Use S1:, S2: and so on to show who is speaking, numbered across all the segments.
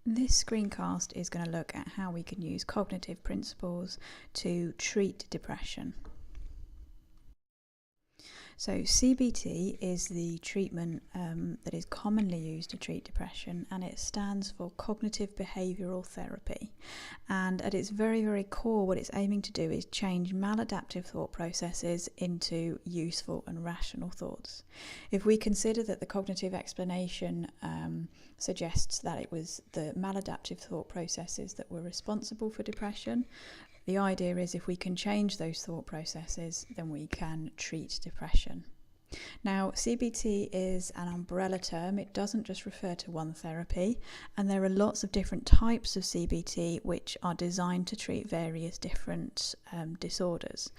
S1: This screencast is going to look at how we can use cognitive principles to treat depression. So CBT is the treatment that is commonly used to treat depression, and it stands for Cognitive Behavioural Therapy. And at its very, very core, what it's aiming to do is change maladaptive thought processes into useful and rational thoughts. If we consider that the cognitive explanation suggests that it was the maladaptive thought processes that were responsible for depression, the idea is if we can change those thought processes, then we can treat depression. Now, CBT is an umbrella term. It doesn't just refer to one therapy, and there are lots of different types of CBT which are designed to treat various different disorders.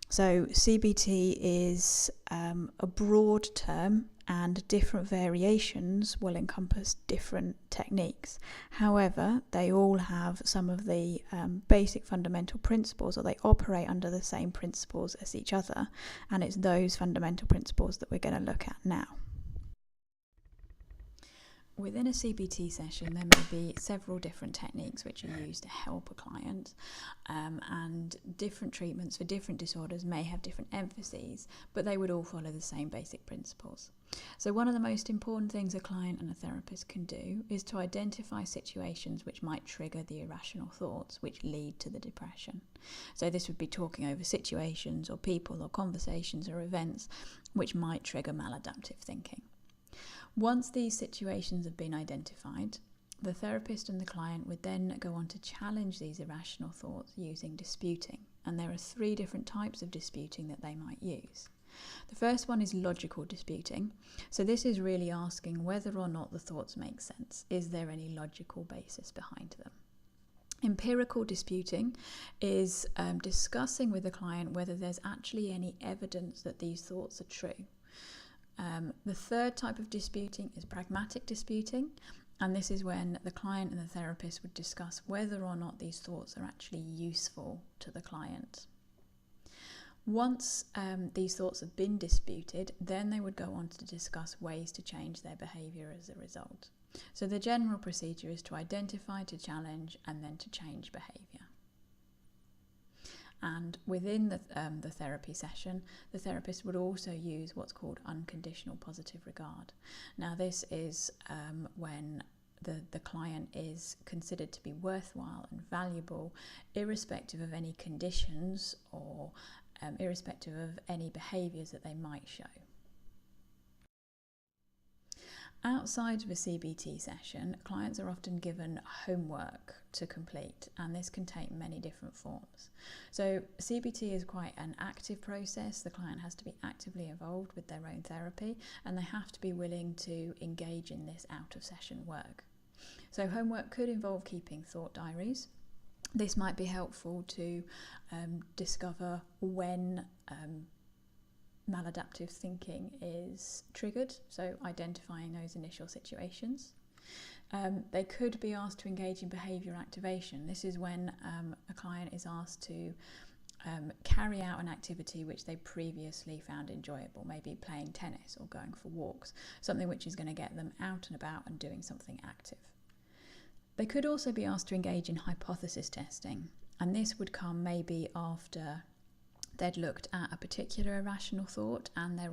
S1: So CBT is a broad term, and different variations will encompass different techniques. However, they all have some of the basic fundamental principles, or they operate under the same principles as each other, and it's those fundamental principles that we're going to look at now. Within a CBT session, there may be several different techniques which are used to help a client, and different treatments for different disorders may have different emphases, but they would all follow the same basic principles. So one of the most important things a client and a therapist can do is to identify situations which might trigger the irrational thoughts which lead to the depression. So this would be talking over situations or people or conversations or events which might trigger maladaptive thinking. Once these situations have been identified, the therapist and the client would then go on to challenge these irrational thoughts using disputing. And there are 3 different types of disputing that they might use. The first one is logical disputing. So this is really asking whether or not the thoughts make sense. Is there any logical basis behind them? Empirical disputing is discussing with the client whether there's actually any evidence that these thoughts are true. The third type of disputing is pragmatic disputing, and this is when the client and the therapist would discuss whether or not these thoughts are actually useful to the client. Once these thoughts have been disputed, then they would go on to discuss ways to change their behaviour as a result. So the general procedure is to identify, to challenge, and then to change behaviour. And within the therapy session, the therapist would also use what's called unconditional positive regard. Now this is when the client is considered to be worthwhile and valuable, irrespective of any conditions or irrespective of any behaviours that they might show. Outside of a CBT session, clients are often given homework to complete, and this can take many different forms. So CBT is quite an active process. The client has to be actively involved with their own therapy, and they have to be willing to engage in this out-of-session work. So homework could involve keeping thought diaries. This might be helpful to discover when maladaptive thinking is triggered, so identifying those initial situations. They could be asked to engage in behaviour activation. This is when a client is asked to carry out an activity which they previously found enjoyable, maybe playing tennis or going for walks, something which is going to get them out and about and doing something active. They could also be asked to engage in hypothesis testing, and this would come maybe after they'd looked at a particular irrational thought and they're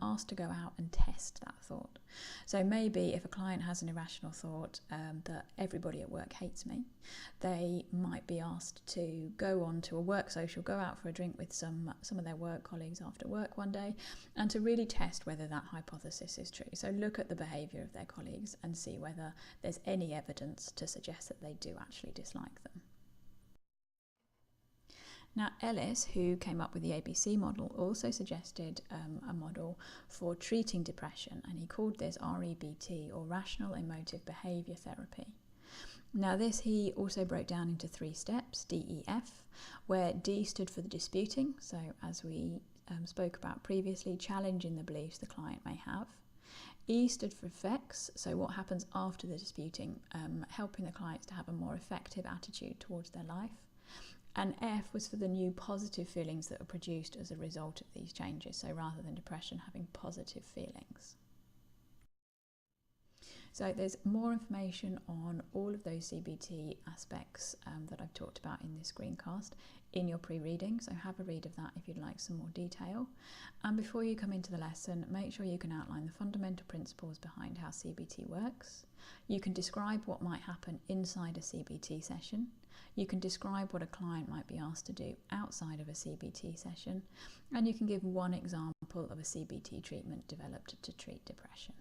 S1: asked to go out and test that thought. So maybe if a client has an irrational thought that everybody at work hates me, they might be asked to go on to a work social, go out for a drink with some of their work colleagues after work one day, and to really test whether that hypothesis is true. So look at the behaviour of their colleagues and see whether there's any evidence to suggest that they do actually dislike them. Now, Ellis, who came up with the ABC model, also suggested a model for treating depression, and he called this REBT, or Rational Emotive Behaviour Therapy. Now this he also broke down into 3 steps, DEF, where D stood for the disputing, so as we spoke about previously, challenging the beliefs the client may have. E stood for effects, so what happens after the disputing, helping the clients to have a more effective attitude towards their life. And F was for the new positive feelings that are produced as a result of these changes, so rather than depression, having positive feelings. So there's more information on all of those CBT aspects that I've talked about in this screencast in your pre-reading, so have a read of that if you'd like some more detail. And before you come into the lesson, make sure you can outline the fundamental principles behind how CBT works. You can describe what might happen inside a CBT session. You can describe what a client might be asked to do outside of a CBT session, and you can give one example of a CBT treatment developed to treat depression.